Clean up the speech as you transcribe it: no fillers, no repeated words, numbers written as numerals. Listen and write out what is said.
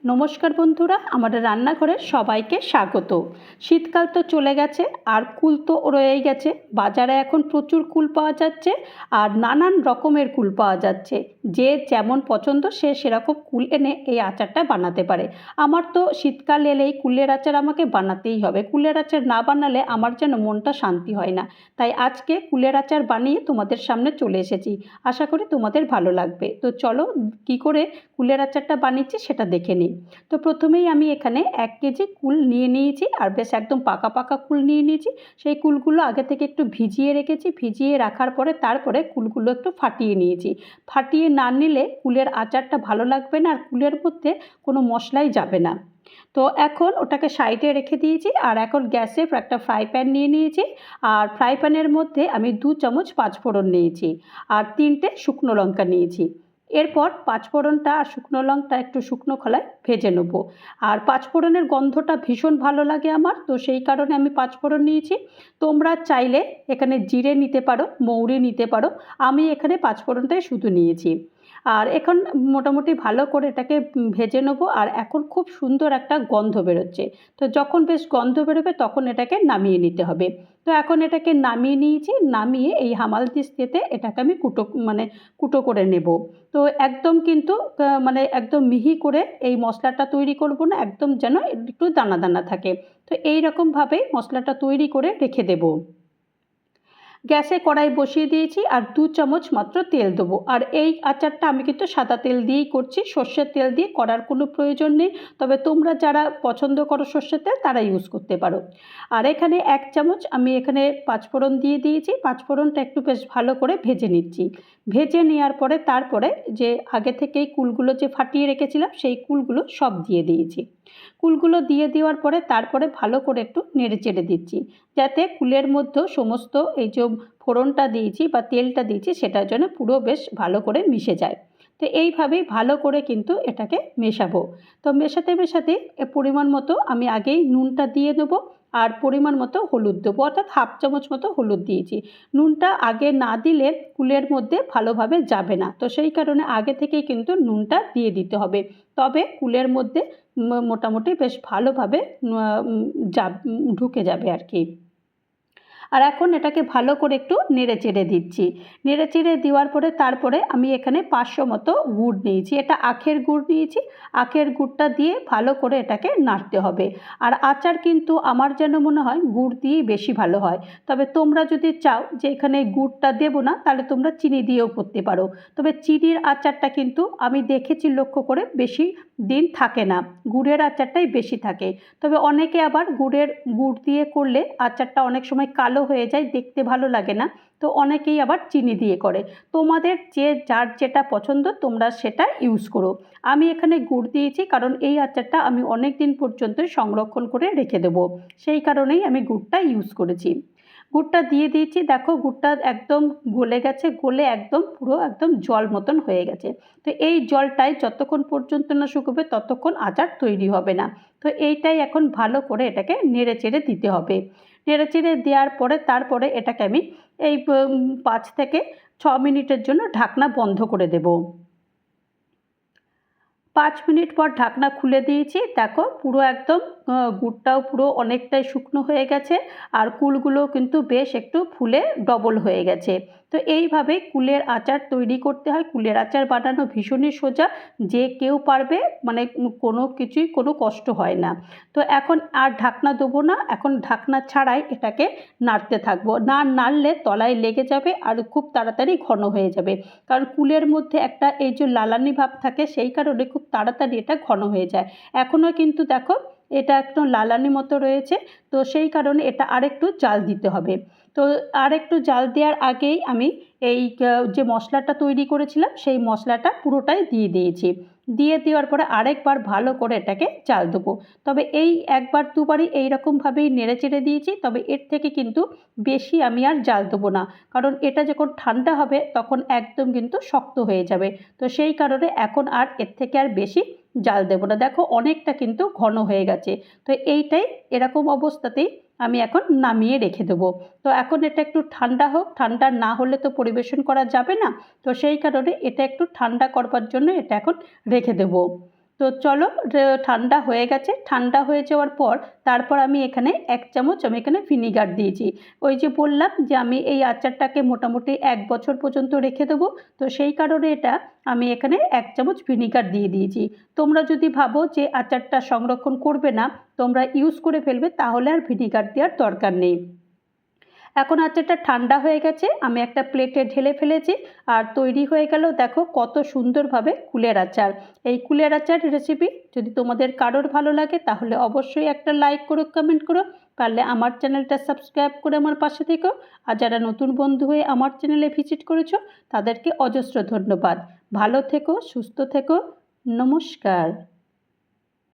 নমস্কার বন্ধুরা, আমাদের রান্নাঘরে সবাইকে স্বাগত। শীতকাল তো চলে গেছে আর কুল তো রয়েই গেছে। বাজারে এখন প্রচুর কুল পাওয়া যাচ্ছে আর নানান রকমের কুল পাওয়া যাচ্ছে। যে যেমন পছন্দ সে সেরকম কুল এনে এই আচারটা বানাতে পারে। আমার তো শীতকাল এলেই কুলের আচার আমাকে বানাতেই হবে। কুলের আচার না বানালে আমার যেন মনটা শান্তি হয় না। তাই আজকে কুলের আচার বানিয়ে তোমাদের সামনে চলে এসেছি। আশা করি তোমাদের ভালো লাগবে। তো চলো কী করে কুলের আচারটা বানিয়েছি সেটা দেখে নিই। তো প্রথমেই আমি এখানে 1 কেজি কুল নিয়ে নিয়েছি আর বেশ একদম পাকা পাকা কুল নিয়ে নিয়েছি। সেই কুলগুলো আগে থেকে একটু ভিজিয়ে রেখেছি। ভিজিয়ে রাখার পরে তারপরে কুলগুলো একটু ফাটিয়ে নিয়েছি। ফাটিয়ে না নিলে কুলের আচারটা ভালো লাগবে না আর কুলের মধ্যে কোনো মশলাই যাবে না। তো এখন ওটাকে সাইডে রেখে দিয়েছি আর এখন গ্যাসে একটা ফ্রাই প্যান নিয়ে নিয়েছি। আর ফ্রাই প্যানের মধ্যে আমি 2 চামচ পাঁচফোড়ন নিয়েছি আর 3টে শুকনো লঙ্কা নিয়েছি। এরপর পাঁচফোড়নটা আর শুকনো লঙ্কা একটু শুকনো খোলায় ভেজে নেব। আর পাঁচফোড়নের গন্ধটা ভীষণ ভালো লাগে আমার, তো সেই কারণে আমি পাঁচফোড়ন নিয়েছি। তোমরা চাইলে এখানে জিরে নিতে পারো, মৌরি নিতে পারো। আমি এখানে পাঁচফোড়নটাই শুধু নিয়েছি। আর এখন মোটামুটি ভালো করে এটাকে ভেজে নেবো। আর এখন খুব সুন্দর একটা গন্ধ বেরোচ্ছে। তো যখন বেশ গন্ধ বেরোবে তখন এটাকে নামিয়ে নিতে হবে। তো এখন এটাকে নামিয়ে নিয়েছি। নামিয়ে এই হামাল দিস্তাতে এটাকে আমি কুটো করে নেব। তো একদম কিন্তু মানে একদম মিহি করে এই মশলাটা তৈরি করব না, একদম যেন একটু দানা দানা থাকে। তো এই রকমভাবেই মশলাটা তৈরি করে রেখে দেবো। গ্যাসে কড়াই বসিয়ে দিয়েছি আর 2 চামচ মাত্র তেল দেবো। আর এই আচারটা আমি কিন্তু সাদা তেল দিয়েই করছি, সর্ষের তেল দিয়ে করার কোনো প্রয়োজন নেই। তবে তোমরা যারা পছন্দ করো সর্ষের তেল তারা ইউজ করতে পারো। আর এখানে 1 চামচ আমি এখানে পাঁচফোড়ন দিয়ে দিয়েছি। পাঁচফোড়নটা একটু বেশ ভালো করে ভেজে নিচ্ছি। ভেজে নেওয়ার পরে তারপরে যে আগে থেকেই কুলগুলো যে ফাটিয়ে রেখেছিলাম সেই কুলগুলো সব দিয়ে দিয়েছি। কুলগুলো দিয়ে দেওয়ার পরে তারপরে ভালো করে একটু নেড়ে চেড়ে দিচ্ছি, যাতে কুলের মধ্যেও সমস্ত এই যে ফোড়নটা দিয়েছি বা তেলটা দিয়েছি সেটার জন্য পুরো বেশ ভালো করে মিশে যায়। তো এইভাবেই ভালো করে কিন্তু এটাকে মেশাবো। তো মেশাতে মেশাতে পরিমাণ মতো আমি আগেই নুনটা দিয়ে দেবো আর পরিমাণ মতো হলুদ দেবো, অর্থাৎ 1/2 চামচ মতো হলুদ দিয়েছি। নুনটা আগে না দিলে কুলের মধ্যে ভালোভাবে যাবে না, তো সেই কারণে আগে থেকেই কিন্তু নুনটা দিয়ে দিতে হবে। তবে কুলের মধ্যে মোটামুটি বেশ ভালোভাবে ঢুকে যাবে আর কি। আর এখন এটাকে ভালো করে একটু নেড়ে চেড়ে দিচ্ছি। নেড়ে চেড়ে দেওয়ার পরে তারপরে আমি এখানে 500 মতো গুড় নিয়েছি। এটা আখের গুড় নিয়েছি। আখের গুড়টা দিয়ে ভালো করে এটাকে নাড়তে হবে। আর আচার কিন্তু আমার যেন মনে হয় গুড় দিয়েই বেশি ভালো হয়। তবে তোমরা যদি চাও যে এখানে গুড়টা দেবো না তাহলে তোমরা চিনি দিয়েও করতে পারো। তবে চিনির আচারটা কিন্তু আমি দেখেছি লক্ষ্য করে বেশি দিন থাকে না, গুড়ের আচারটাই বেশি থাকে। তবে অনেকে আবার গুড় দিয়ে করলে আচারটা অনেক সময় কালো হয়ে যায়, দেখতে ভালো লাগে না। তো অনেকেই আবার চিনি দিয়ে করে। তোমাদের যার যেটা পছন্দ তোমরা সেটা ইউজ করো। আমি এখানে গুড় দিয়েছি কারণ এই আচারটা আমি অনেক দিন পর্যন্ত সংরক্ষণ করে রেখে দেবো, সেই কারণেই আমি গুড়টা ইউজ করেছি। গুড়টা দিয়ে দিয়েছি। দেখো গুড়টা একদম গলে গেছে, গলে একদম পুরো একদম জল মতন হয়ে গেছে। তো এই জলটাই যতক্ষণ পর্যন্ত না শুকোবে ততক্ষণ আচার তৈরি হবে না। তো এইটাই এখন ভালো করে এটাকে নেড়ে চেড়ে দিতে হবে। নেড়ে চেড়ে দেওয়ার পরে তারপরে এটাকে আমি এই 5 থেকে 6 মিনিটের জন্য ঢাকনা বন্ধ করে দেব। 5 মিনিট পর ঢাকনা খুলে দিয়েছি। দেখো পুরো একদম গুড়টাও পুরো অনেকটাই শুকনো হয়ে গেছে আর কুলগুলো কিন্তু বেশ একটু ফুলে ডবল হয়ে গেছে। তো এইভাবেই কুলের আচার তৈরি করতে হয়। কুলের আচার বানানো ভীষণই সোজা, যে কেউ পারবে, মানে কোনো কিছুই কোনো কষ্ট হয় না। তো এখন আর ঢাকনা দেবো না, এখন ঢাকনা ছাড়াই এটাকে নাড়তে থাকবো। না নাড়লে তলায় লেগে যাবে আর খুব তাড়াতাড়ি ঘন হয়ে যাবে। কারণ কুলের মধ্যে একটা এই যে লালানি ভাব থাকে, সেই কারণে খুব তাড়াতাড়ি এটা ঘন হয়ে যায়। এখনও কিন্তু দেখো এটা একটু লালানি মতো রয়েছে, তো সেই কারণে এটা আরেকটু জাল দিতে হবে। তো আরেকটু জাল দেওয়ার আগেই আমি এই যে মশলাটা তৈরি করেছিলাম সেই মশলাটা পুরোটাই দিয়ে দিয়েছি। দিয়ে দেওয়ার পরে আরেকবার ভালো করে এটাকে জাল দেবো। তবে এই একবার দুবারই এইরকমভাবেই নেড়ে চেড়ে দিয়েছি, তবে এর থেকে কিন্তু বেশি আমি আর জাল দেবো না, কারণ এটা যখন ঠান্ডা হবে তখন একদম কিন্তু শক্ত হয়ে যাবে। তো সেই কারণে এখন আর এর থেকে আর বেশি জাল দেবো না। দেখো অনেকটা কিন্তু ঘন হয়ে গেছে। তো এইটাই, এরকম অবস্থাতেই আমি এখন নামিয়ে রেখে দেবো। তো এখন এটা একটু ঠান্ডা হোক, ঠান্ডা না হলে তো পরিবেশন করা যাবে না। তো সেই কারণে এটা একটু ঠান্ডা করবার জন্য এটা এখন রেখে দেবো। তো চলো, ঠান্ডা হয়ে গেছে। ঠান্ডা হয়ে যাওয়ার পর তারপর আমি এখানে 1 চামচ এখানে ভিনিগার দিয়েছি। ওই যে বললাম যে আমি এই আচারটাকে মোটামুটি 1 বছর পর্যন্ত রেখে দেবো, তো সেই কারণে এটা আমি এখানে 1 চামচ ভিনিগার দিয়ে দিয়েছি। তোমরা যদি ভাবো যে আচারটা সংরক্ষণ করবে না, তোমরা ইউজ করে ফেলবে, তাহলে আর ভিনিগার দেওয়ার দরকার নেই। এখন আচারটা ঠান্ডা হয়ে গেছে, আমি একটা প্লেটে ঢেলে ফেলেছি আর তৈরি হয়ে গেল দেখো কত সুন্দরভাবে কুলের আচার। এই কুলের আচার রেসিপি যদি তোমাদের কারোর ভালো লাগে তাহলে অবশ্যই একটা লাইক করো, কমেন্ট করো, পারলে আমার চ্যানেলটা সাবস্ক্রাইব করে আমার পাশে থেকো। আর যারা নতুন বন্ধু হয়ে আমার চ্যানেলে ভিজিট করেছো তাদেরকে অজস্র ধন্যবাদ। ভালো থেকো, সুস্থ থেকো, নমস্কার।